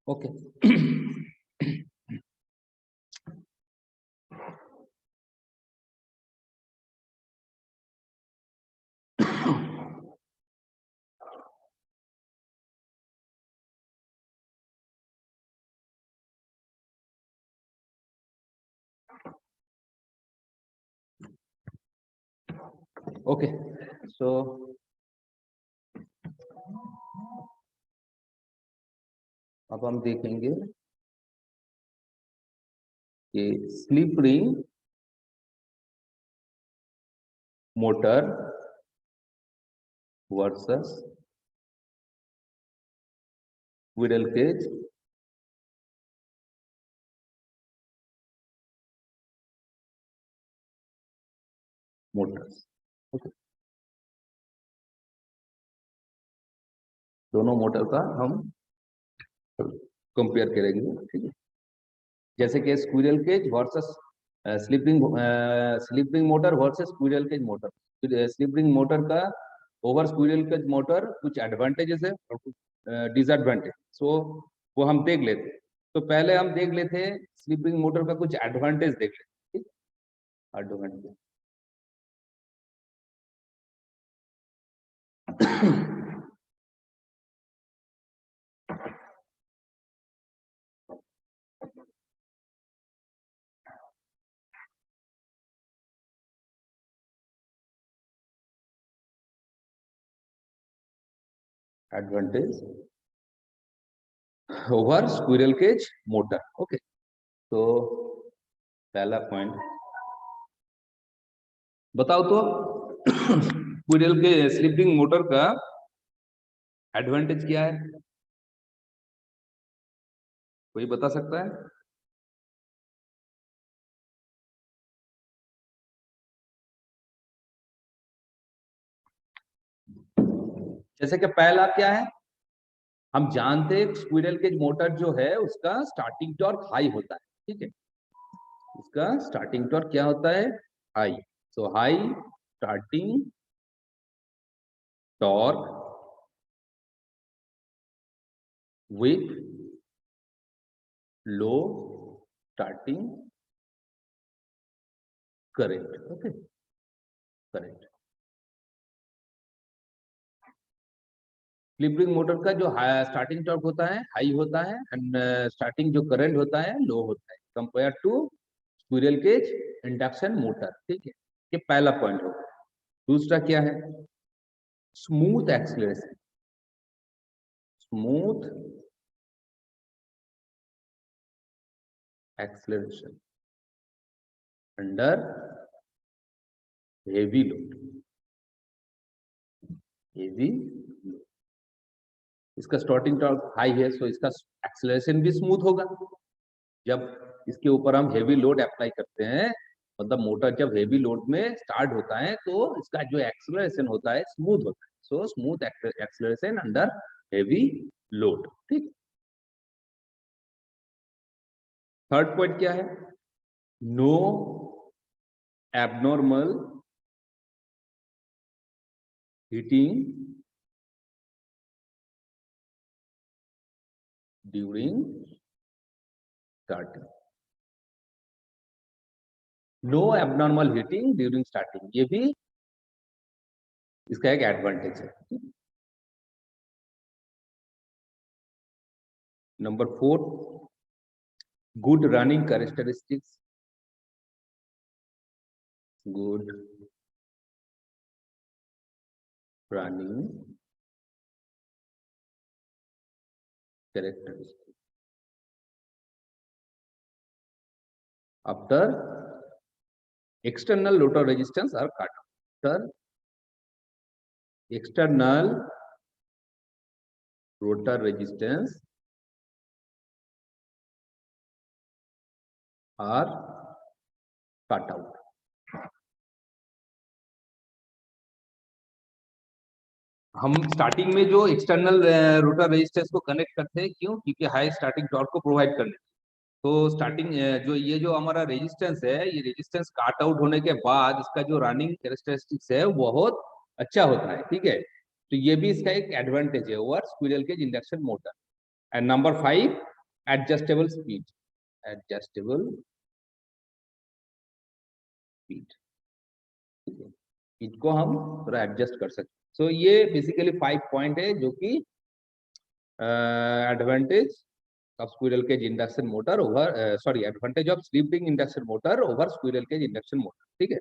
Okay okay so अब हम देखेंगे कि slip ring motor versus squirrel cage motors. Okay, दोनों मोटर का हम कंपेयर करेंगे। ठीक है, जैसे कि squirrel cage versus slipping motor versus squirrel cage motor. Slipping motor का ओवर स्क्विरल केज मोटर कुछ एडवांटेजेस है और कुछ डिसएडवांटेज, सो वो हम देख लेते हैं। तो पहले हम देख लेते हैं स्लिपिंग मोटर का कुछ एडवांटेज देख लेते हैं। Advantage advantage over squirrel cage motor. Okay, तो पहला पॉइंट बताओ तो स्क्विरल के स्लिपिंग मोटर का एडवांटेज क्या है, कोई बता सकता है? जैसे कि पहला क्या है, हम जानते हैं स्क्विरल केज मोटर जो है उसका स्टार्टिंग टॉर्क हाई होता है। ठीक है, उसका स्टार्टिंग टॉर्क क्या होता है? High. So high starting torque with low starting current. Okay, current. Slip ring motor का जो स्टार्टिंग टॉर्क होता है हाई होता है एंड स्टार्टिंग जो करंट होता है लो होता है compare to squirrel cage induction motor. ठीक है, ये पहला पॉइंट होगा। दूसरा क्या है? Smooth acceleration. Smooth acceleration under heavy load. Heavy, इसका स्टार्टिंग टॉर्क हाई है सो इसका एक्सीलरेशन भी स्मूथ होगा। जब इसके ऊपर हम हेवी लोड अप्लाई करते हैं, मतलब मोटर जब हेवी लोड में स्टार्ट होता है तो इसका जो एक्सीलरेशन होता है स्मूथ होता है। So smooth acceleration under heavy load. ठीक, थर्ड पॉइंट क्या है? No abnormal heating during starting, no abnormal heating during starting, ये भी इसका एक एडवांटेज है। Number 4, good running characteristics, good running characteristics after external rotor resistance are cut. After external rotor resistance are cut out. हम starting में जो external rotor resistance को connect करते हैं, क्यों? क्योंकि हाई स्टार्टिंग टॉर्क को प्रोवाइड करने। तो स्टार्टिंग जो ये जो हमारा रेजिस्टेंस है, ये रेजिस्टेंस काट आउट होने के बाद इसका जो रनिंग कैरेक्टरिस्टिक्स है बहुत अच्छा होता है, ठीक है। तो ये भी इसका एक एडवांटेज है over squirrel cage induction motor. And number 5, adjustable speed, adjustable speed, इसको हम थोड़ा एडजस्ट कर सकते हैं। सो ये बेसिकली 5 पॉइंट है जो कि advantage of squirrel cage induction motor over advantage of slip ring induction motor over squirrel cage induction motor, ठीक है।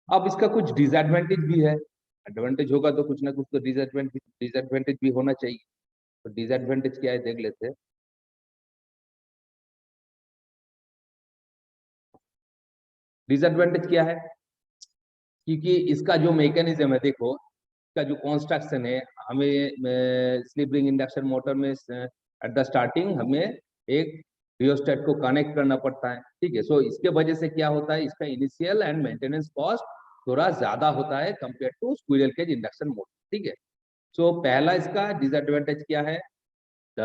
अब इसका कुछ डिसएडवांटेज भी है, एडवांटेज होगा तो कुछ ना कुछ तो डिसएडवांटेज भी होना चाहिए। तो डिसएडवांटेज क्या है देख लेते हैं। डिसएडवांटेज क्या है? क्योंकि इसका जो मैकेनिज्म है, देखो इसका जो कंस्ट्रक्शन है, हमें स्लिप रिंग इंडक्शन मोटर में एट द स्टार्टिंग हमें एक रियोस्टेट को कनेक्ट करना पड़ता है, ठीक है। सो इसके वजह से क्या होता है, इसका इनिशियल एंड मेंटेनेंस कॉस्ट थोड़ा ज्यादा होता है compare to squirrel cage induction motor, ठीक है। सो पहला इसका डिसएडवांटेज क्या है, the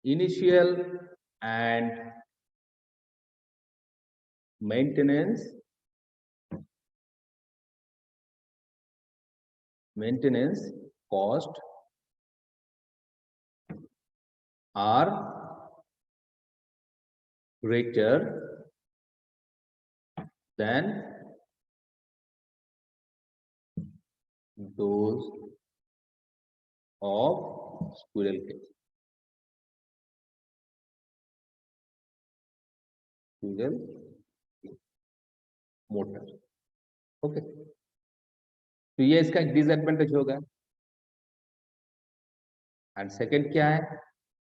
initial and maintenance cost are greater than those of squirrel cage. Squirrel motor, okay. तो ये इसका एक डिसएडवांटेज होगा। एंड सेकंड क्या है,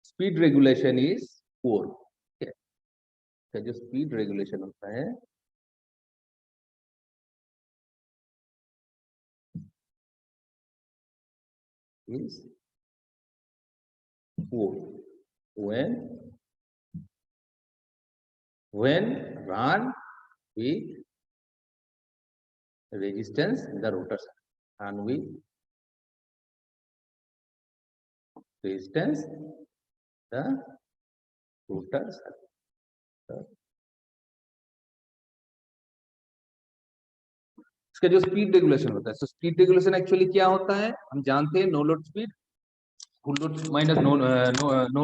स्पीड रेगुलेशन इज पुअर, ठीक है। जो स्पीड रेगुलेशन होता है is poor when run with resistance in the rotor circuit and with resistance the rotor circuit। इसका जो स्पीड रेगुलेशन होता है, तो स्पीड रेगुलेशन एक्चुअली क्या होता है, हम जानते हैं no load speed, full load minus no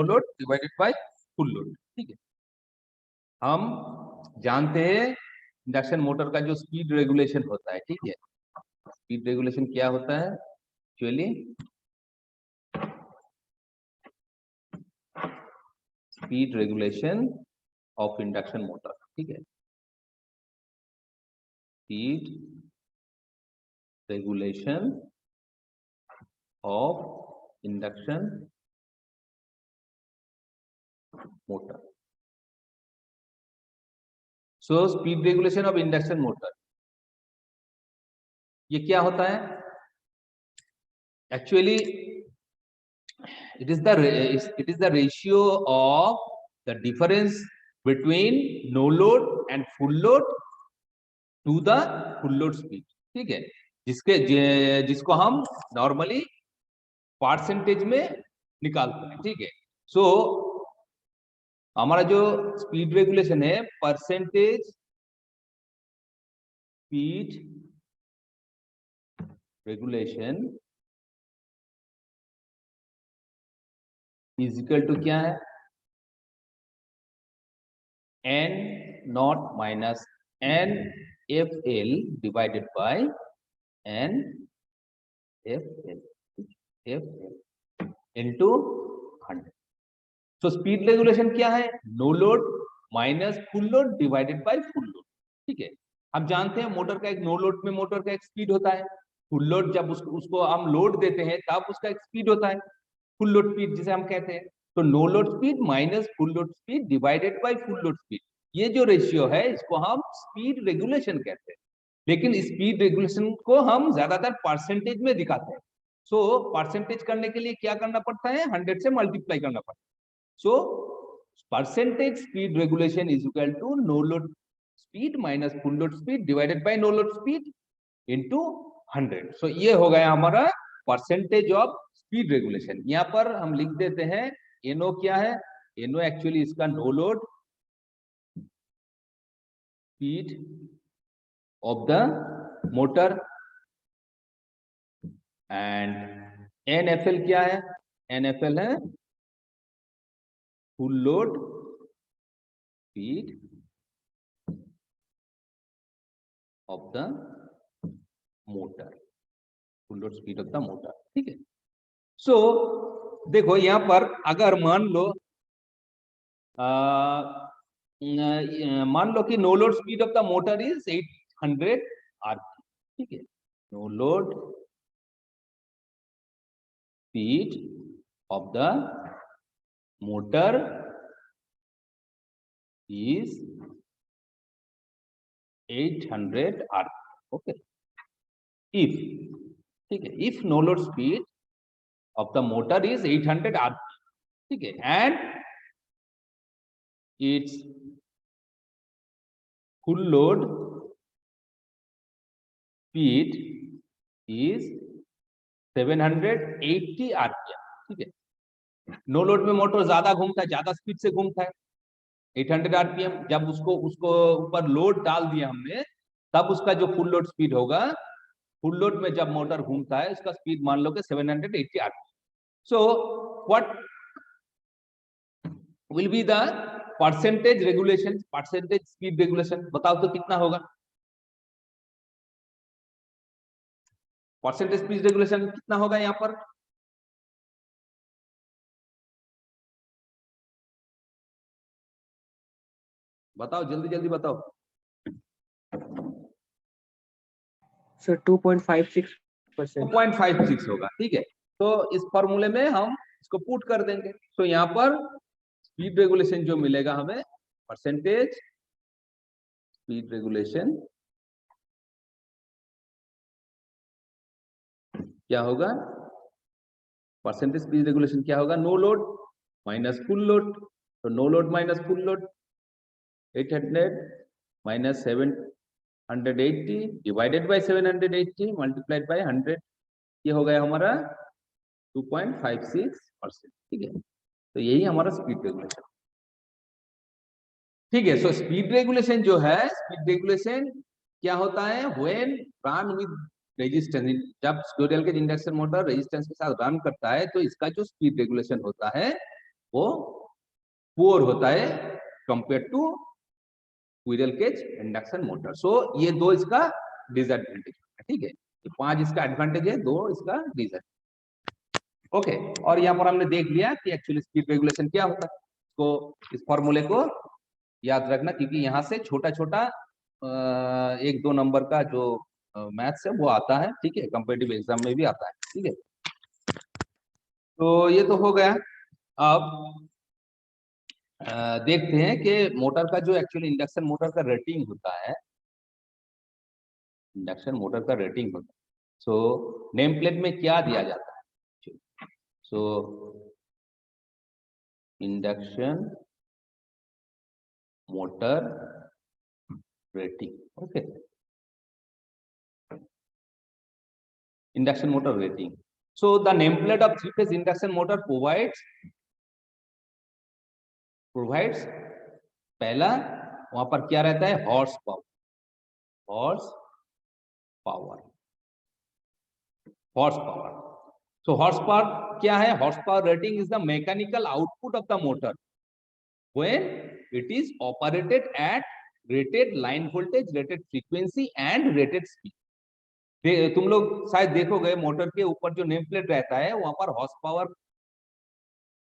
load divided by full load, ठीक है। हम जानते हैं इंडक्शन मोटर का जो स्पीड रेगुलेशन होता है, ठीक है। स्पीड रेगुलेशन क्या होता है actually, speed regulation of induction motor, ठीक है। Speed regulation of induction motor. So speed regulation of induction motor ये क्या होता है actually, it is the ratio of the difference between no load and full load to the full load speed, ठीक है। जिसको हम नॉर्मली परसेंटेज में निकालते हैं, ठीक है। सो हमारा जो स्पीड रेगुलेशन है, percentage speed regulation is equal to क्या है, n naught minus n F L divided by n F L into 100। तो स्पीड रेगुलेशन क्या है, no load minus full load divided by full load. ठीक है, हम जानते हैं मोटर का एक नो लोड में मोटर का एक स्पीड होता है, फुल लोड जब उसको हम लोड देते हैं तब उसका एक स्पीड होता है, फुल लोड स्पीड जिसे हम कहते हैं। तो no load speed minus full load speed divided by full load speed, ये जो रेशियो है इसको हम स्पीड रेगुलेशन कहते हैं। लेकिन स्पीड रेगुलेशन को हम ज्यादातर परसेंटेज में दिखाते हैं। सो परसेंटेज करने के लिए क्या करना पड़ता है, 100 से मल्टीप्लाई करना पड़ता है। So percentage speed regulation is equal to no load speed minus full load speed divided by no load speed into 100। So ये हो गया हमारा percentage of speed regulation। यहाँ पर हम लिख देते हैं NO क्या है, NO एक्चुअली इसका no load speed of the motor and NFL क्या है, NFL है full load speed of the motor, full load speed of the motor. ठीक है, सो देखो यहां पर अगर मान लो कि no load speed of the motor is 800 RPM. ठीक है, no load speed of the motor is 800 rpm। Okay, if, ठीक है, if no load speed of the motor is 800 rpm, ठीक है, and its full load speed is 780 rpm। ठीक है, no load में motor ज्यादा घूमता है, ज्यादा स्पीड से घूमता है, 800 आरपीएम। जब उसको ऊपर लोड डाल दिया हमने तब उसका जो फुल लोड स्पीड होगा, फुल लोड में जब मोटर घूमता है उसका स्पीड मान लो कि 780 RPM. So what will be the percentage regulation, percentage speed regulation, बताओ तो कितना होगा, परसेंटेज स्पीड रेगुलेशन कितना होगा यहाँ पर, बताओ जल्दी जल्दी बताओ। सर 2.56%। 2.56 होगा। ठीक है, तो इस फॉर्मूले में हम इसको पुट कर देंगे। तो यहाँ पर स्पीड रेगुलेशन जो मिलेगा हमें, परसेंटेज स्पीड रेगुलेशन क्या होगा, परसेंटेज स्पीड रेगुलेशन क्या होगा, no load minus full load. तो no load minus full load 800 minus 780 divided by 780 multiplied by 100, ये हो गया हमारा 2.56%। ठीक है, तो यही हमारा स्पीड रेगुलेशन। ठीक है, सो स्पीड रेगुलेशन जो है, स्पीड रेगुलेशन क्या होता है, व्हेन रन विद रेजिस्टेंस, जब squirrel cage induction motor resistance के साथ रन करता है तो इसका जो स्पीड रेगुलेशन होता है वो पुअर होता है compare to squirrel cage induction motor. So ये दो इसका डिसएडवांटेज है। ठीक है, ये 5 इसका एडवांटेज है, 2 इसका डिसएडवांटेज। ओके, और यहाँ पर हमने देख लिया कि एक्चुअली स्पीड रेगुलेशन क्या होता है। तो इस फॉर्मूले को याद रखना, क्योंकि यहाँ से छोटा छोटा 1-2 नंबर का जो मैथ्स है वो आता है। ठीक है, कॉम्पिटिटिव एग्जाम में भी आता है। ठीक है, तो ये तो हो गया। अब देखते हैं कि मोटर का जो एक्चुअली इंडक्शन मोटर का रेटिंग होता है, इंडक्शन मोटर का रेटिंग होता है। सो नेम प्लेट में क्या दिया जाता है, so induction motor rating. Okay, induction motor rating. So the nameplate of 3-phase induction motor provides, पहला वहां पर क्या रहता है, horse power, horse power, horse power. So horse power क्या है, horse power rating is the mechanical output of the motor when it is operated at rated line voltage, rated frequency and rated speed। तुम लोग शायद देखोगे motor के ऊपर जो name plate रहता है वहां पर हॉर्स पावर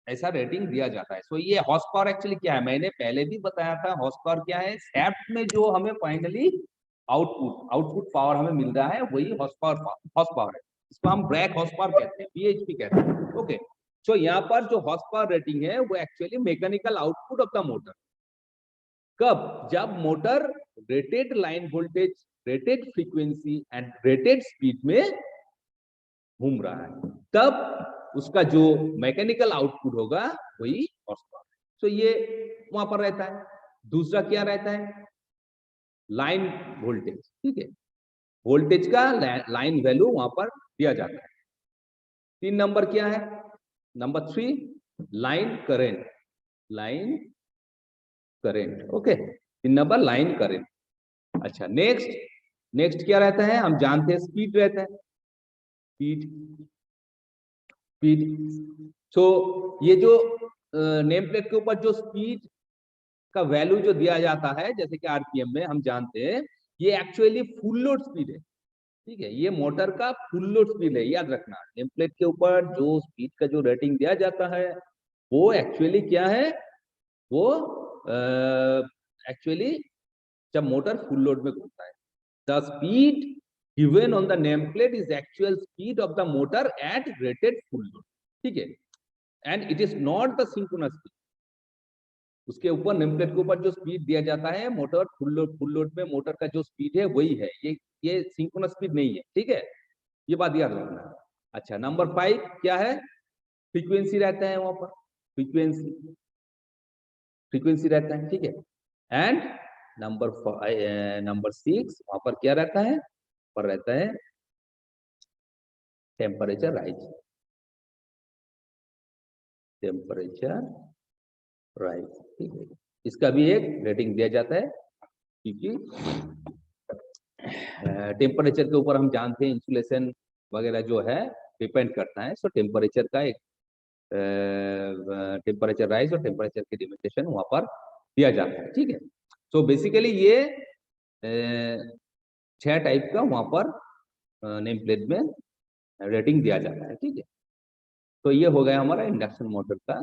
ऐसा रेटिंग दिया जाता है। सो ये हॉर्स पावर एक्चुअली क्या है, मैंने पहले भी बताया था, हॉर्स पावर क्या है, शाफ्ट में जो हमें फाइनली आउटपुट पावर हमें मिल रहा है वही हॉर्स पावर है। इसको हम ब्रैक हॉर्स पावर कहते हैं, बीएचपी कहते हैं। ओके, सो यहाँ पर जो हॉर्स पावर रेटिंग है वो actually mechanical output of the motor. कब, जब motor rated line voltage, rated frequency and rated speed में घूम रहा है, तब उसका जो मैकेनिकल आउटपुट होगा वही हॉर्स पावर। सो ये वहां पर रहता है। दूसरा क्या रहता है, लाइन वोल्टेज, ठीक है, वोल्टेज का लाइन वैल्यू वहां पर दिया जाता है। 3 नंबर क्या है, number 3 line current, line current. Okay, 3 number line current. अच्छा, नेक्स्ट क्या रहता है, हम जानते हैं स्पीड रहता है, स्पीड। सो ये जो नेम प्लेट के ऊपर जो स्पीड का वैल्यू जो दिया जाता है जैसे कि आरपीएम में हम जानते हैं, ये एक्चुअली फुल लोड स्पीड है, ठीक है, ये मोटर का फुल लोड स्पीड है। याद रखना, नेम प्लेट के ऊपर जो स्पीड का जो रेटिंग दिया जाता है वो एक्चुअली क्या है, वो एक्चुअली जब मोटर फुल लोड में घूमता है, the speed given on the name plate is actual speed of the motor eight rated full load, ठीक है, and it is not the synchronous speed. उसके ऊपर नेम प्लेट के ऊपर जो स्पीड दिया जाता है मोटर फुल लोड में मोटर का जो स्पीड है वही है, ये सिंक्रोनस स्पीड नहीं है, ठीक है, ये बात याद रखना। अच्छा, नंबर 5 क्या है, फ्रीक्वेंसी रहता है वहां पर, फ्रीक्वेंसी रहता है, ठीक है, एंड नंबर 6 वहां पर क्या रहता है, पर रहता है टेम्परेचर राइज, टेम्परेचर राइज, ठीक है, इसका भी एक रेटिंग दिया जाता है क्योंकि टेम्परेचर के ऊपर हम जानते हैं इंसुलेशन वगैरह जो है डिपेंड करता है। सो टेम्परेचर का एक टेम्परेचर राइज और टेम्परेचर की लिमिटेशन वहां पर दिया जाता है, ठीक है। सो बेसिकली ये 6 टाइप का वहां पर नेम प्लेट में रेटिंग दिया जाता है, ठीक है। तो ये हो गया हमारा इंडक्शन मोटर का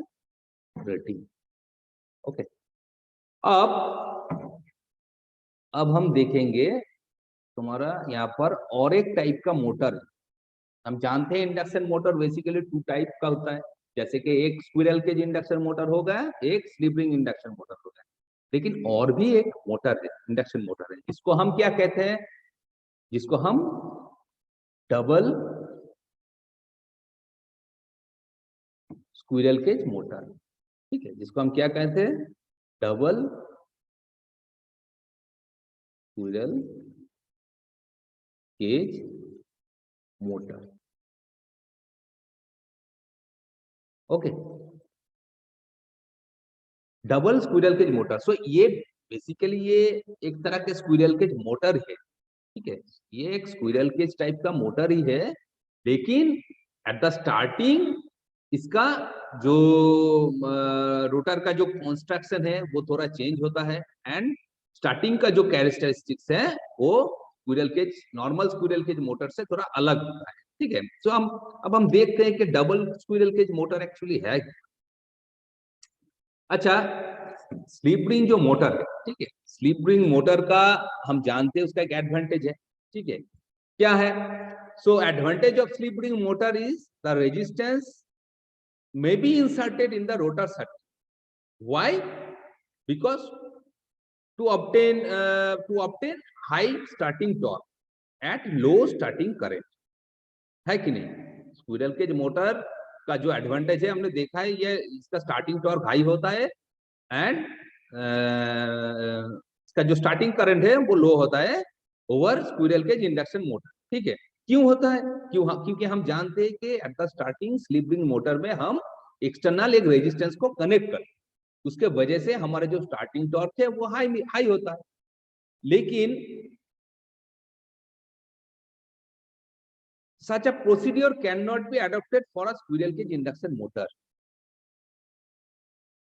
रेटिंग। ओके, अब हम देखेंगे तुम्हारा यहाँ पर और एक टाइप का मोटर है। हम जानते हैं इंडक्शन मोटर बेसिकली 2 टाइप का होता है, जैसे कि एक स्क्विरल केज इंडक्शन मोटर हो गया, एक स्लिप रिंग इंडक्शन मोटर हो गया, लेकिन और भी एक मोटर है, इंडक्शन मोटर है, जिसको हम क्या कहते हैं, जिसको हम डबल स्क्विरल केज मोटर, ठीक है, जिसको हम क्या कहते हैं, double squirrel cage motor. Okay, double squirrel cage motor. So ये बेसिकली ये एक तरह के स्क्विरल केज मोटर है, ठीक है, ये एक स्क्विरल केज टाइप का मोटर ही है, लेकिन एट द स्टार्टिंग इसका जो रोटर का जो कंस्ट्रक्शन है वो थोड़ा चेंज होता है, एंड स्टार्टिंग का जो कैरेक्टरिस्टिक्स है वो squirrel cage, normal squirrel cage motor से थोड़ा अलग होता है, ठीक है। सो अब हम देखते हैं कि double squirrel cage motor actually है। अच्छा, स्लिप रिंग जो मोटर है, ठीक है, स्लिप रिंग मोटर का हम जानते हैं उसका एक एडवांटेज है, ठीक है, क्या है, so advantage of slip ring motor is the resistance may be inserted in the rotor circuit. Why? Because to obtain high starting torque at low starting current, है कि नहीं। स्क्विरल केज मोटर का जो एडवांटेज है हमने देखा है, ये इसका स्टार्टिंग टॉर्क हाई होता है एंड इसका जो स्टार्टिंग करंट है वो लो होता है over squirrel cage induction motor, ठीक है। क्यों होता है, क्योंकि हम जानते हैं कि eight the starting slip ring motor में हम एक्सटर्नल एक रेजिस्टेंस को कनेक्ट करते हैं, उसके वजह से हमारा जो स्टार्टिंग टॉर्क है वो हाई होता है। लेकिन such a procedure cannot be adopted for a squirrel cage induction motor।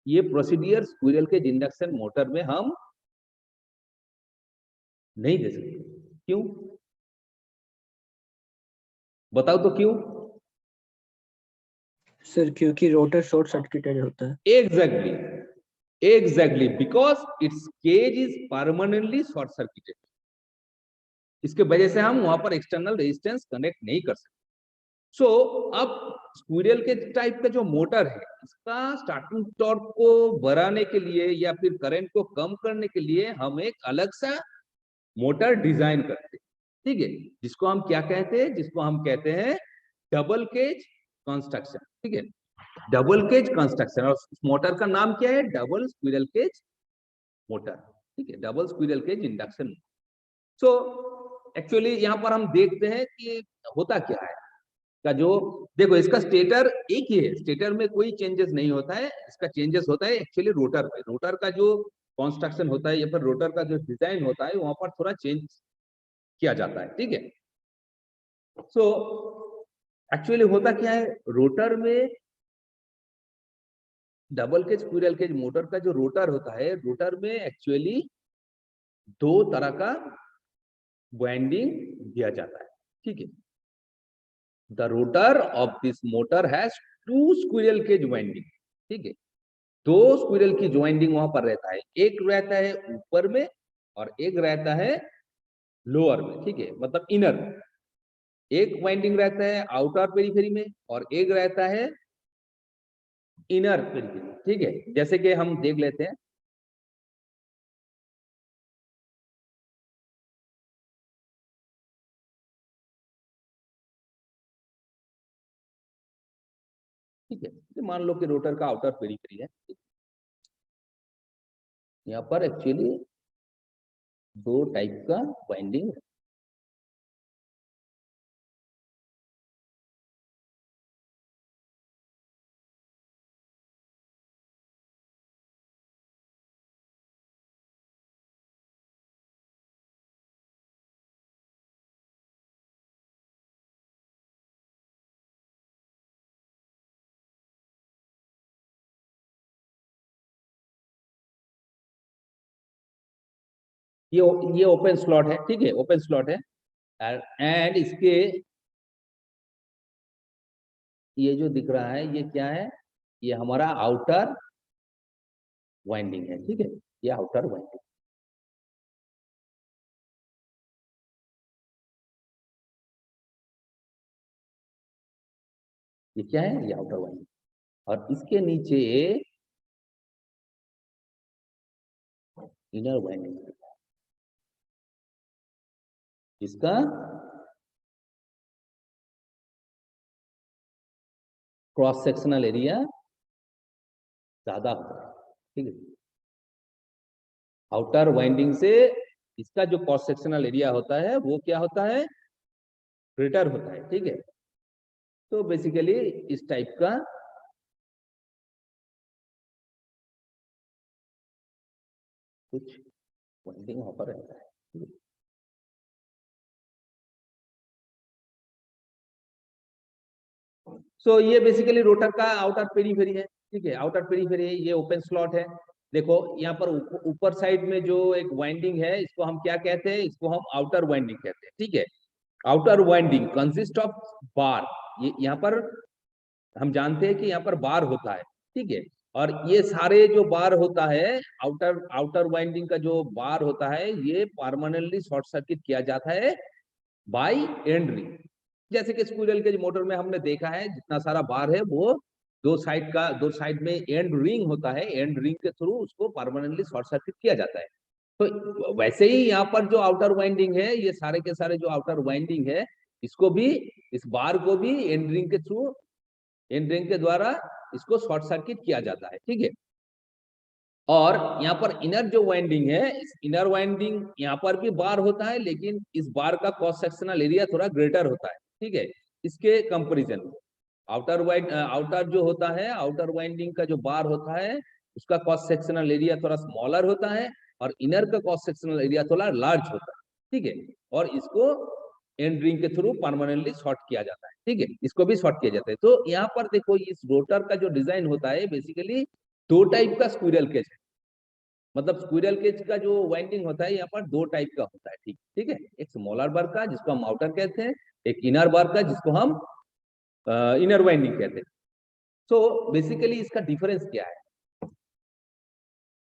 ये procedure squirrel cage induction motor में हम नहीं दे सकते। क्यों? बताओ तो क्यों? सर क्योंकि रोटर शॉर्ट सर्किटेड होता है। Exactly because its cage is permanently short circuited. इसके वजह से हम वहां पर एक्सटर्नल रेजिस्टेंस कनेक्ट नहीं कर सकते। सो अब स्क्विरल के टाइप का जो मोटर है, इसका स्टार्टिंग टॉर्क को बढ़ाने के लिए या फिर करंट को कम करने के लिए हम एक अलग सा मोटर डिजाइन करते हैं, ठीक है, जिसको हम क्या कहते हैं? जिसको हम कहते हैं डबल केज कंस्ट्रक्शन। ठीक है, डबल केज कंस्ट्रक्शन। और उस मोटर का नाम क्या है? Double squirrel cage motor. ठीक है, double squirrel cage induction. So actually यहाँ पर हम देखते हैं कि होता क्या है का जो देखो, इसका स्टेटर एक ही है, स्टेटर में कोई चेंजेस नहीं होता है। इसका चेंजेस होता है एक्चुअली रोटर पे। रोटर का जो कंस्ट्रक्शन होता है या फिर रोटर का जो डिजाइन होता है वहां पर थोड़ा चेंज किया जाता है। ठीक है, सो एक्चुअली होता क्या है, रोटर में double cage squirrel cage motor का जो रोटर होता है, रोटर में एक्चुअली दो तरह का वाइंडिंग दिया जाता है। ठीक है, the rotor of this motor has two squirrel cage winding. ठीक है, दो स्क्विरल की ज्वाइंटिंग वहां पर रहता है, एक रहता है ऊपर में और एक रहता है लोअर में। ठीक है, मतलब इनर में। एक वाइंडिंग रहता है आउटर पेरिफेरी में और एक रहता है इनर पेरिफेरी। ठीक है, जैसे कि हम देख लेते हैं। ठीक है, मान लो कि रोटर का आउटर पेरिफेरी है। यहाँ पर एक्चुअली दो टाइप का वाइंडिंग है। ये ओपन स्लॉट है। ठीक है, ओपन स्लॉट है। एंड इसके ये जो दिख रहा है ये क्या है? ये हमारा आउटर वाइंडिंग है। ठीक है, ये आउटर वाइंडिंग। ये क्या है? ये आउटर वाइंडिंग। और इसके नीचे इनर वाइंडिंग, इसका क्रॉस सेक्शनल एरिया ज्यादा होता है। ठीक है, आउटर वाइंडिंग से इसका जो क्रॉस सेक्शनल एरिया होता है वो क्या होता है? ग्रेटर होता है। ठीक है, तो बेसिकली इस टाइप का कुछ वाइंडिंग वहां पर रहता है। ठीक है, सो ये बेसिकली रोटर का आउटर पेरीफेरी है। ठीक है, आउटर पेरीफेरी है, ये ओपन स्लॉट है। देखो यहाँ पर ऊपर साइड में जो एक वाइंडिंग है, इसको हम क्या कहते हैं? इसको हम आउटर वाइंडिंग कहते हैं। ठीक है, आउटर वाइंडिंग कंसिस्ट ऑफ बार। ये यहाँ पर हम जानते हैं कि यहाँ पर बार होता है। ठीक है, और ये सारे जो बार होता है, आउटर आउटर वाइंडिंग का जो बार होता है, ये परमानेंटली शॉर्ट सर्किट किया जाता है बाय एंड रिंग। जैसे कि स्क्विरल केज मोटर में हमने देखा है, जितना सारा बार है वो दो साइड में एंड रिंग होता है, एंड रिंग के थ्रू उसको परमानेंटली शॉर्ट सर्किट किया जाता है। तो वैसे ही यहाँ पर जो आउटर वाइंडिंग है, ये सारे के सारे जो आउटर वाइंडिंग है, इसको भी, इस बार को भी एंड रिंग के थ्रू, एंड रिंग के द्वारा इसको शॉर्ट सर्किट किया जाता है। ठीक है, और यहाँ पर इनर जो वाइंडिंग है, इस इनर वाइंडिंग यहाँ पर भी बार होता है, लेकिन इस बार का क्रॉस सेक्शनल एरिया थोड़ा ग्रेटर होता है। ठीक है, इसके कंपैरिजन में आउटर जो होता है, आउटर वाइंडिंग का जो बार होता है, उसका क्रॉस सेक्शनल एरिया थोड़ा स्मॉलर होता है और इनर का क्रॉस सेक्शनल एरिया थोड़ा लार्ज होता है, ठीक है। और इसको एंड रिंग के थ्रू परमानेंटली शॉर्ट किया जाता है, ठीक है, इसको भी शॉर्ट किया जाता है। तो यहाँ पर देखो इस रोटर का जो डिजाइन होता है बेसिकली दो टाइप का स्क्विरल केज है, मतलब स्क्विरल केज का जो वाइंडिंग होता है यहाँ पर दो टाइप का होता है, ठीक ठीक है। एक स्मॉलर बार का जिसको हम आउटर कहते हैं, एक इनर बार का जिसको हम इनर वाइंडिंग कहते हैं। सो बेसिकली इसका डिफरेंस क्या है,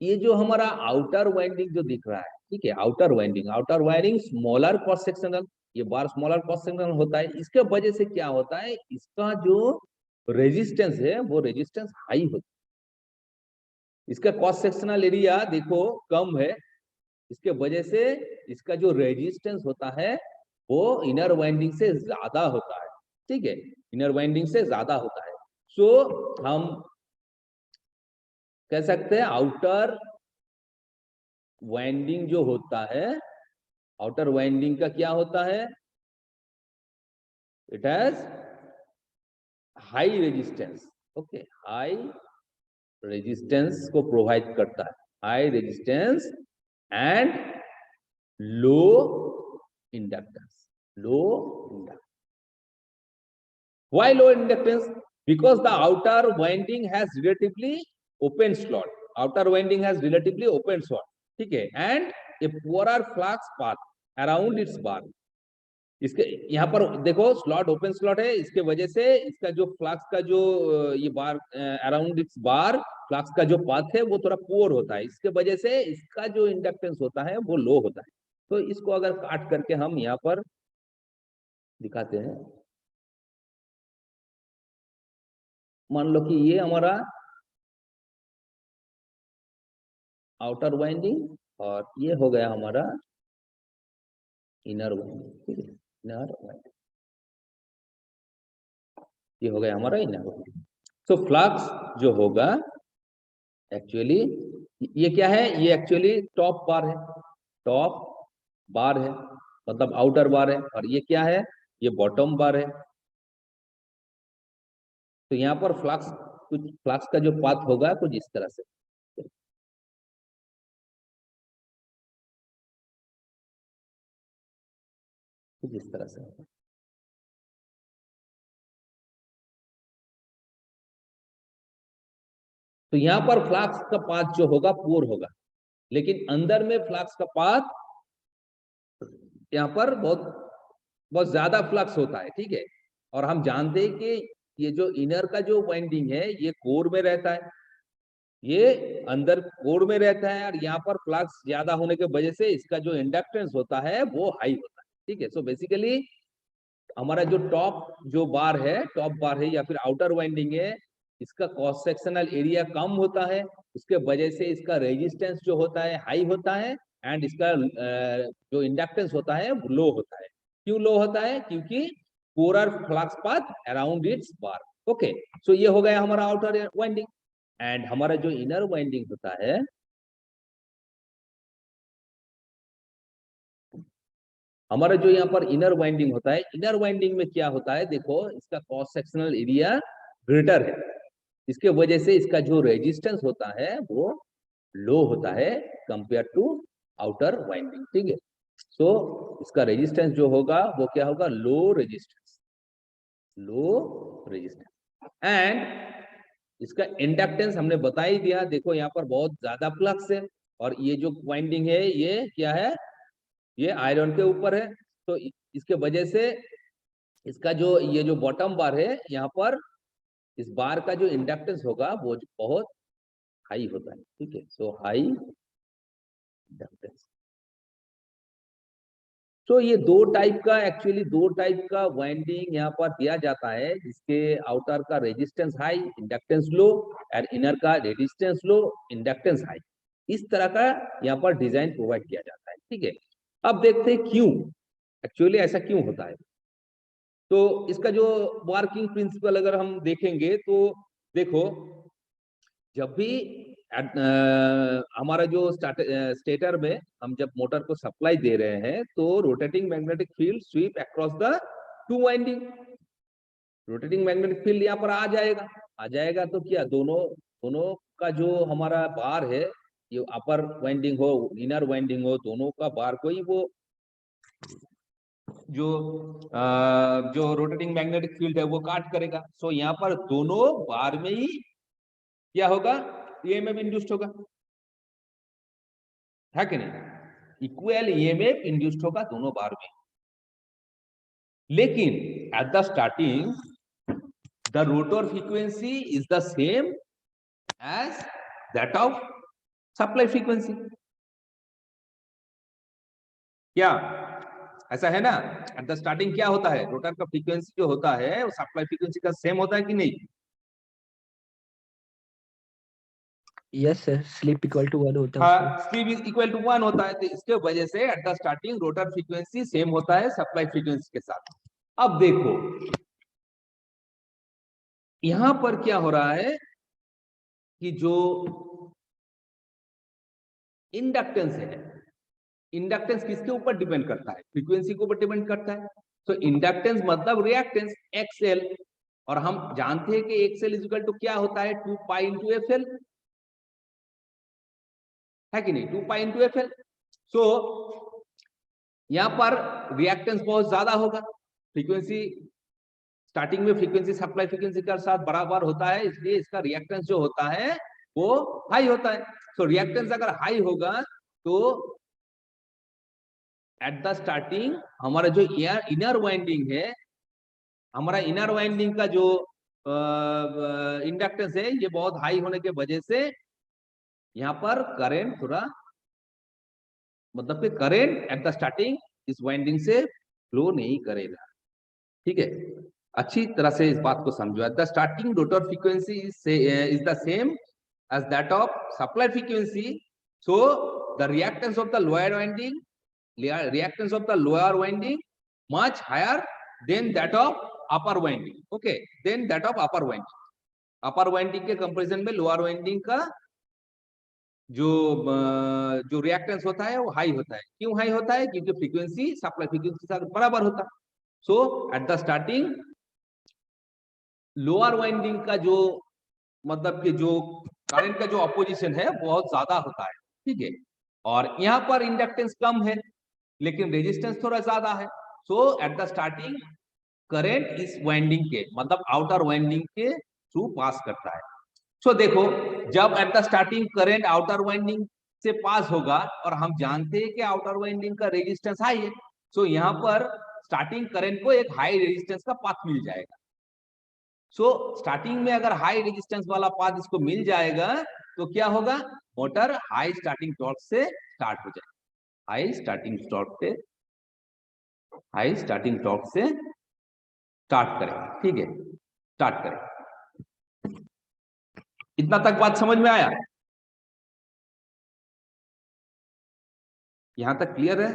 ये जो हमारा आउटर वाइंडिंग जो दिख रहा है, ठीक है, outer winding smaller cross sectional, ये बार स्मॉलर क्रॉस सेक्शनल होता है। इसके वजह से क्या होता है, इसका जो रेजिस्टेंस है वो रेजिस्टेंस हाई होता है। इसका क्रॉस सेक्शनल एरिया देखो कम है, इसके वजह से इसका जो रेजिस्टेंस होता है वो इनर वाइंडिंग से ज्यादा होता है, ठीक है, इनर वाइंडिंग से ज्यादा होता है। सो हम कह सकते हैं आउटर वाइंडिंग जो होता है, आउटर वाइंडिंग का क्या होता है, it has high resistance, okay, high resistance को प्रोवाइड करता है, high resistance and low inductance, low inductance. Why low inductance? Because the outer winding has relatively open slot. Outer winding has relatively open slot, ठीक है, and a poorer flux path around its bar. इसके यहाँ पर देखो slot open slot है, इसके वजह से इसका जो फ्लक्स का जो ये बार अराउंड इट्स बार फ्लक्स का जो पाथ है वो थोड़ा पुअर होता है, इसके वजह से इसका जो इंडक्टेंस होता है वो लो होता है। तो इसको अगर काट करके हम यहाँ पर दिखाते हैं, मान लो कि ये हमारा आउटर वाइंडिंग और ये हो गया हमारा इनर वाइंडिंग, ठीक है, इनर वाइंडिंग, ये हो गया हमारा इनर वाइंडिंग। तो फ्लक्स जो होगा एक्चुअली ये क्या है, ये एक्चुअली टॉप बार है, टॉप बार है, मतलब आउटर बार है, और ये क्या है, ये बॉटम बार है। तो यहाँ पर फ्लक्स कुछ फ्लक्स का जो पाथ होगा कुछ इस तरह से, कुछ इस तरह से। तो यहाँ पर फ्लक्स का पाथ जो होगा पुअर होगा, लेकिन अंदर में फ्लक्स का पाथ यहाँ पर बहुत बहुत ज्यादा फ्लक्स होता है, ठीक है। और हम जानते हैं कि ये जो इनर का जो वाइंडिंग है ये कोर में रहता है, ये अंदर कोर में रहता है, और यहाँ पर फ्लक्स ज्यादा होने की वजह से इसका जो इंडक्टेंस होता है वो हाई होता है, ठीक है। सो बेसिकली हमारा जो टॉप बार है या फिर आउटर वाइंडिंग है, इसका क्रॉस सेक्शनल एरिया कम होता है, उसके वजह से इसका रेजिस्टेंस जो होता है हाई होता है, एंड इसका जो इंडक्टेंस होता है वो लो होता है। क्यों लो होता है, क्योंकि polar flux path around its bar, okay. So ये हो गया हमारा आउटर वाइंडिंग। एंड हमारा जो इनर वाइंडिंग होता है, हमारा जो यहाँ पर इनर वाइंडिंग होता है, इनर वाइंडिंग में क्या होता है, देखो इसका क्रॉस सेक्शनल एरिया ग्रेटर है, इसके वजह से इसका जो रेजिस्टेंस होता है वो लो होता है कंपेयर टू आउटर वाइंडिंग, ठीक है। सो इसका रेजिस्टेंस जो होगा वो क्या होगा, low resistance, low resistance. And इसका इंडक्टेंस हमने बता ही दिया, देखो यहाँ पर बहुत ज्यादा फ्लक्स है, और ये जो वाइंडिंग है ये क्या है, ये आयरन के ऊपर है, तो इसके वजह से इसका जो ये जो बॉटम बार है यहाँ पर इस बार का जो इंडक्टेंस होगा वो बहुत हाई होता है, ठीक है। सो हाई इंडक्टेंस। तो ये दो टाइप का वाइंडिंग यहाँ पर दिया जाता है, जिसके आउटर का रेजिस्टेंस हाई इंडक्टेंस लो, और इनर का रेजिस्टेंस लो इंडक्टेंस हाई। इस तरह का यहाँ पर डिजाइन प्रोवाइड किया जाता है, ठीक है। अब देखते हैं क्यों एक्चुअली ऐसा क्यों होता है। तो इसका जो वर्किंग प्रिंसिपल अगर हम देखेंगे तो देखो, जब भी हमारा जो स्टेटर में हम जब मोटर को सप्लाई दे रहे हैं तो rotating magnetic field sweep across the two winding, rotating magnetic field यहाँ पर आ जाएगा तो क्या दोनों दोनों का जो हमारा बार है, ये अपर वाइंडिंग हो इनर वाइंडिंग हो, दोनों का बार को ही वो जो रोटेटिंग मैग्नेटिक फील्ड है वो काट करेगा। सो यहाँ पर दोनों बार में ही क्या होगा, ईएमएफ इंड्यूस्ड होगा, है कि नहीं? इक्वल ईएमएफ इंड्यूस्ड होगा दोनों बार में। लेकिन at the starting the rotor frequency is the same as that of supply frequency. क्या ऐसा है ना? एट द स्टार्टिंग क्या होता है, रोटर का फ्रीक्वेंसी जो होता है वो सप्लाई फ्रीक्वेंसी का सेम होता है कि नहीं? Yes sir, slip equal to 1 होता है हाँ, उसमें। स्लीप इज इक्वल टू 1 होता है, तो इसके वजह से eight the starting rotor frequency same होता है सप्लाई फ्रीक्वेंसी के साथ। अब देखो यहां पर क्या हो रहा है कि जो इंडक्टेंस है, इंडक्टेंस किसके ऊपर डिपेंड करता है? फ्रीक्वेंसी के ऊपर डिपेंड करता है। तो इंडक्टेंस मतलब रिएक्टेंस एक्सएल, और हम जानते हैं कि एक्सएल इज इक्वल टू क्या होता है, 2 पाई इंटू एफएल, है कि नहीं? 2 पाई इंटू एफएल। सो यहां पर रिएक्टेंस बहुत ज्यादा होगा, फ्रीक्वेंसी स्टार्टिंग में फ्रीक्वेंसी सप्लाई फ्रीक्वेंसी के साथ बराबर होता है, इसलिए इसका रिएक्टेंस जो होता है वो हाई होता है। तो रिएक्टेंस अगर हाई होगा तो एट द स्टार्टिंग हमारा जो इनर वाइंडिंग है, हमारा इनर वाइंडिंग का जो इंडक्टेंस है ये बहुत हाई होने के वजह से यहाँ पर करंट थोड़ा, मतलब कि करंट एट द स्टार्टिंग इस वाइंडिंग से फ्लो नहीं करेगा। ठीक है, अच्छी तरह से इस बात को समझो। At the starting rotor frequency is the same as that of supply frequency, so the reactance of the lower winding, reactance of the lower winding much higher than that of upper winding, okay, then that of upper winding। upper winding के comparison में lower winding का जो reactance होता है वो high होता है। क्यों हाई होता है? क्योंकि फ्रीक्वेंसी सप्लाई फ्रीक्वेंसी के साथ बराबर होता है। So at the starting lower winding का जो मतलब कि जो करंट का जो अपोजिशन है बहुत ज्यादा होता है, ठीक है, और यहाँ पर इंडक्टेंस कम है लेकिन रेजिस्टेंस थोड़ा ज्यादा है। So at the starting current इस वाइंडिंग के मतलब आउटर वाइंडिंग के थ्रू पास करता है। सो देखो जब eight the starting current outer winding से पास होगा, और हम जानते हैं कि आउटर वाइंडिंग का रेजिस्टेंस हाई है, सो यहाँ पर स्टार्टिंग करंट को एक हाई रेजिस्टेंस का पाथ मिल जाएगा। सो स्टार्टिंग में अगर हाई रेजिस्टेंस वाला पाथ इसको मिल जाएगा तो क्या होगा, मोटर हाई स्टार्टिंग टॉर्क से स्टार्ट हो जाएगा, हाई स्टार्टिंग टॉर्क से स्टार्ट करें। ठीक है, स्टार्ट करें। इतना तक बात समझ में आया? यहां तक क्लियर है?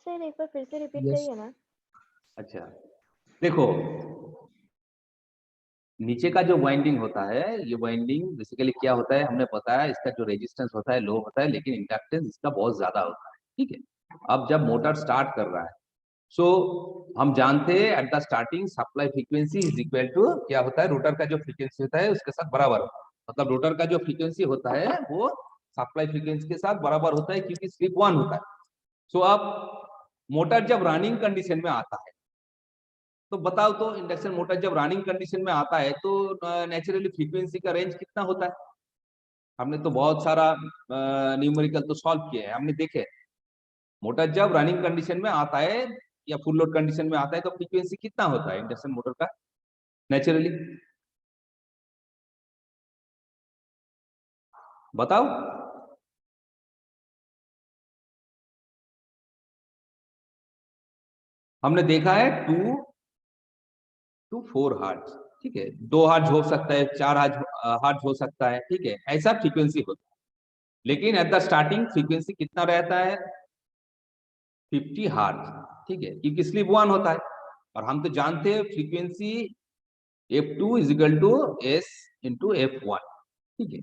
सर एक बार फिर से रिपीट Yes. करिए ना। अच्छा देखो, नीचे का जो वाइंडिंग होता है, ये वाइंडिंग बेसिकली क्या होता है हमने बताया, इसका जो रेजिस्टेंस होता है लो होता है लेकिन इंडक्टेंस इसका बहुत ज्यादा होता है। ठीक है, अब जब मोटर स्टार्ट कर रहा है, सो हम जानते हैं at the starting supply frequency is equal to क्या होता है, रोटर का जो फ्रीक्वेंसी होता है उसके साथ बराबर होता है। मतलब रोटर का जो फ्रीक्वेंसी होता है वो सप्लाई फ्रीक्वेंसी के साथ बराबर होता है क्योंकि स्लिप 1 होता है। सो अब मोटर जब रनिंग कंडीशन में आता है तो बताओ तो, इंडक्शन मोटर जब रनिंग कंडीशन में आता है तो नेचुरली फ्रीक्वेंसी का रेंज कितना होता है? हमने तो बहुत सारा न्यूमेरिकल तो सॉल्व किए हैं, हमने देखे मोटर जब रनिंग कंडीशन में आता है या फुल लोड कंडीशन में आता है तो फ्रीक्वेंसी कितना होता है इंडक्शन मोटर का नेचुरली? बताओ। हमने देखा है 2 to 4 हर्ट्ज, ठीक है, 2 हर्ट्ज हो सकता है, 4 हर्ट्ज हो सकता है, ठीक है, ऐसा फ्रीक्वेंसी होता है। लेकिन एट द स्टार्टिंग फ्रीक्वेंसी कितना रहता है? 50 हर्ट्ज, ठीक है, क्योंकि स्लिप 1 होता है और हम तो जानते हैं frequency F2 is equal to S into F1, ठीक है।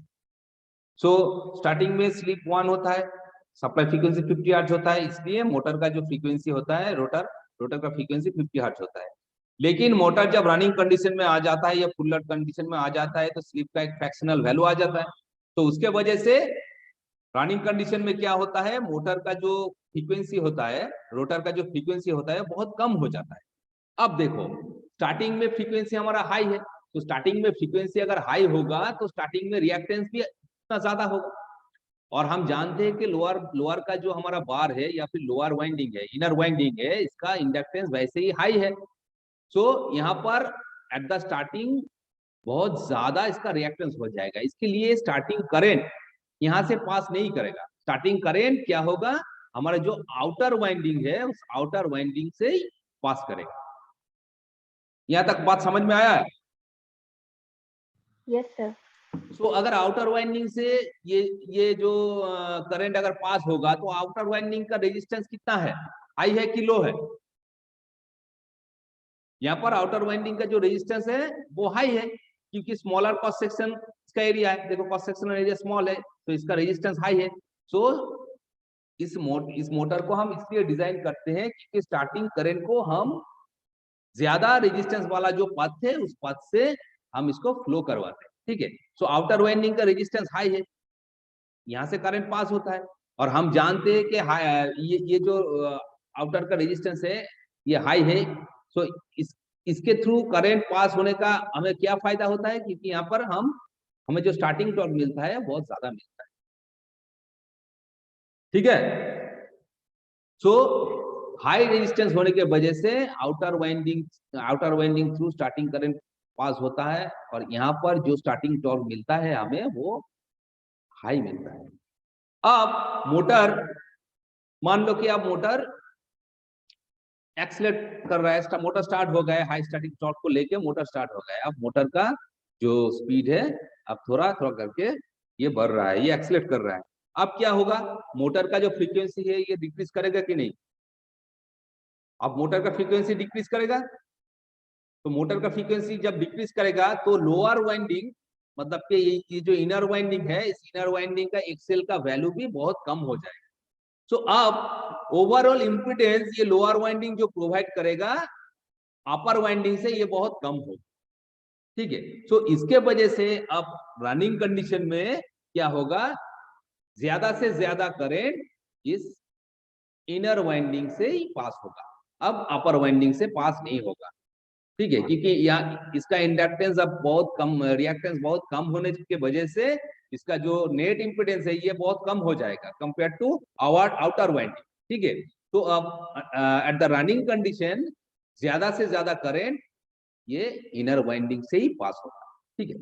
सो स्टार्टिंग में स्लिप 1 होता है, सप्लाई फ्रीक्वेंसी 50 हर्ट्ज होता है, इसलिए मोटर का जो फ्रीक्वेंसी होता है रोटर का फ्रीक्वेंसी 50 हर्ट्ज होता है। लेकिन मोटर जब रनिंग कंडीशन में आ जाता है या फुल लोड कंडीशन में आ जाता है तो स्लिप का एक फ्रैक्शनल वैल्यू आ जाता है। तो उसके वजह से रनिंग कंडीशन में क्या होता है, मोटर का जो फ्रीक्वेंसी होता है, रोटर का जो फ्रीक्वेंसी होता है बहुत कम हो जाता है। अब देखो स्टार्टिंग में फ्रीक्वेंसी हमारा हाई है, तो स्टार्टिंग में फ्रीक्वेंसी अगर हाई होगा तो स्टार्टिंग में रिएक्टेंस भी इतना ज्यादा होगा। और हम जानते हैं कि लोअर लोअर का जो हमारा बार है या फिर लोअर वाइंडिंग है, इनर वाइंडिंग है, इसका इंडक्टेंस वैसे ही हाई है। सो यहाँ पर एट द स्टार्टिंग बहुत ज्यादा इसका रिएक्टेंस हो जाएगा। इसके लिए स्टार्टिंग करंट यहाँ से पास नहीं करेगा। स्टार्टिंग करंट क्या होगा, हमारा जो आउटर वाइंडिंग है उस आउटर वाइंडिंग से ही पास करेगा। यहाँ तक बात समझ में आया है? Yes sir. सो अगर आउटर वाइंडिंग से ये जो करंट अगर पास होगा तो आउटर वाइंडिंग का रेजिस्टेंस कितना है, हाई है कि लो है? यहाँ पर आउटर वाइंडिंग का जो रेजिस्टेंस है वो हाई है, क्योंकि स्मॉलर क्रॉस सेक्शन इसका एरिया है। देखो क्रॉस सेक्शनल एरिया स्मॉल है तो इसका रेजिस्टेंस हाई है। सो इस मोटर को हम इसलिए डिजाइन करते हैं कि स्टार्टिंग करंट को हम ज्यादा रेजिस्टेंस वाला जो पथ है उस पथ से हम इसको फ्लो करवाते हैं। ठीक है, सो आउटर वाइंडिंग का रेजिस्टेंस हाई है, यहाँ से करंट पास होता है। और हम जानते हैं कि ये जो आउटर का रेजिस्टेंस है ये हाई है। सो इसके थ्रू करंट पास होने का हमें क्या फायदा होता है, क्योंकि यहाँ पर हमें जो स्टार्टिंग टॉर्क मिलता है बहुत ज्यादा मिलता है। ठीक है, सो हाई रेजिस्टेंस होने के वजह से outer winding through starting current pass होता है और यहाँ पर जो स्टार्टिंग टॉर्क मिलता है हमें वो हाई मिलता है। अब मोटर, मान लो कि अब मोटर एक्सीलरेट कर रहा है, मोटर स्टार्ट हो गया है, हाई स्टार्टिंग टॉर्क को लेके मोटर स्टार्ट हो गया है। अब मोटर का जो स्पीड है अब थोड़ा थोड़ा करके ये बढ़ रहा है, ये एक्सीलरेट कर रहा है। अब क्या होगा, मोटर का जो फ्रीक्वेंसी है ये डिक्रीज करेगा कि नहीं? अब मोटर का फ्रीक्वेंसी डिक्रीज करेगा, तो मोटर का फ्रीक्वेंसी जब डिक्रीज करेगा तो लोअर वाइंडिंग मतलब कि ये जो इनर वाइंडिंग है, इस इनर वाइंडिंग का एक्सेल का वैल्यू भी बहुत कम हो जाएगा। सो अब ओवरऑल इंपीडेंस ये लोअर वाइंडिंग जो प्रोवाइड करेगा अपर वाइंडिंग से ये बहुत कम होगा। ठीक है, सो इसके वजह से अब रनिंग कंडीशन में क्या होगा, ज्यादा से ज्यादा करंट इस इनर वाइंडिंग से ही पास होगा, अब अपर वाइंडिंग से पास नहीं होगा। ठीक है, क्योंकि यहाँ इसका इंडक्टेंस अब बहुत कम, रिएक्टेंस बहुत कम होने की वजह से इसका जो नेट इंपीडेंस है ये बहुत कम हो जाएगा कंपेयर टू आउटर वाइंडिंग। ठीक है, तो अब एट द रनिंग कंडीशन ज्यादा से ज्यादा करंट ये इनर वाइंडिंग से ही पास होगा। ठीक है,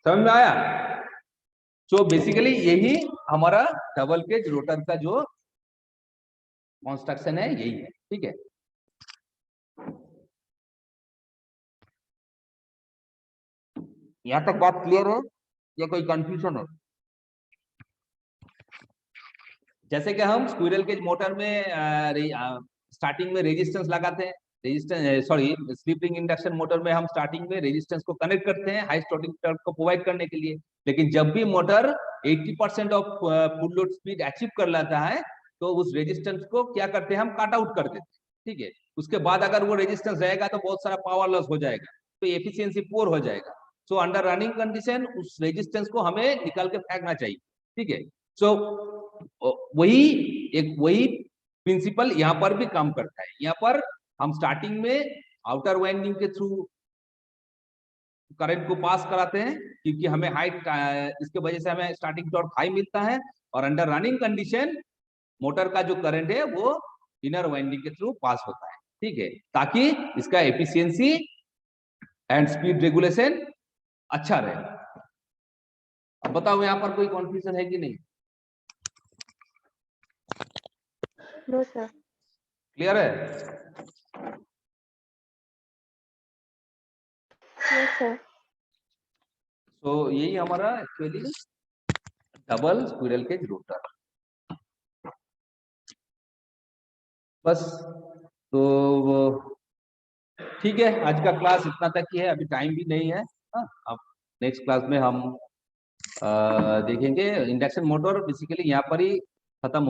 समझ में आया? तो बेसिकली यही हमारा डबल केज रोटर का जो कंस्ट्रक्शन है यही है। ठीक है, यहां तक बात क्लियर है या कोई कंफ्यूजन है? जैसे कि हम स्क्विरल केज मोटर में स्टार्टिंग में रेजिस्टेंस लगाते हैं, स्लिप रिंग इंडक्शन मोटर में हम स्टार्टिंग में रेजिस्टेंस को कनेक्ट करते हैं हाई स्टार्टिंग टॉर्क को प्रोवाइड करने के लिए। लेकिन जब भी motor 80% of full load speed achieve कर लेता है तो उस रेजिस्टेंस को क्या करते हैं, हम काट आउट कर देते हैं। ठीक है, उसके बाद अगर वो रेजिस्टेंस रहेगा तो बहुत सारा पावर लॉस हो जाएगा, तो एफिशिएंसी पुअर हो जाएगा। सो अंडर रनिंग कंडीशन उस रेजिस्टेंस को हमें निकाल के फेंकना चाहिए। ठीक है, सो वही प्रिंसिपल यहाँ पर भी काम करता है। यहाँ पर हम स्टार्टिंग में आउटर वाइंडिंग के थ्रू करंट को पास कराते हैं क्योंकि हमें इसके वजह से हमें स्टार्टिंग टॉर्क हाई मिलता है, और अंडर रनिंग कंडीशन मोटर का जो करंट है वो इनर वाइंडिंग के थ्रू पास होता है। ठीक है, ताकि इसका एफिशिएंसी एंड स्पीड रेगुलेशन अच्छा रहे। अब बताओ यहाँ पर कोई कॉन्फ्यूजन है कि नहीं? No sir. क्लियर है? Yes sir. तो यही हमारा actually double squirrel cage rotor. बस तो ठीक है, आज का क्लास इतना तक ही है, अभी टाइम भी नहीं है। अब नेक्स्ट क्लास में हम देखेंगे इंडक्शन मोटर बेसिकली यहाँ पर ही खत्म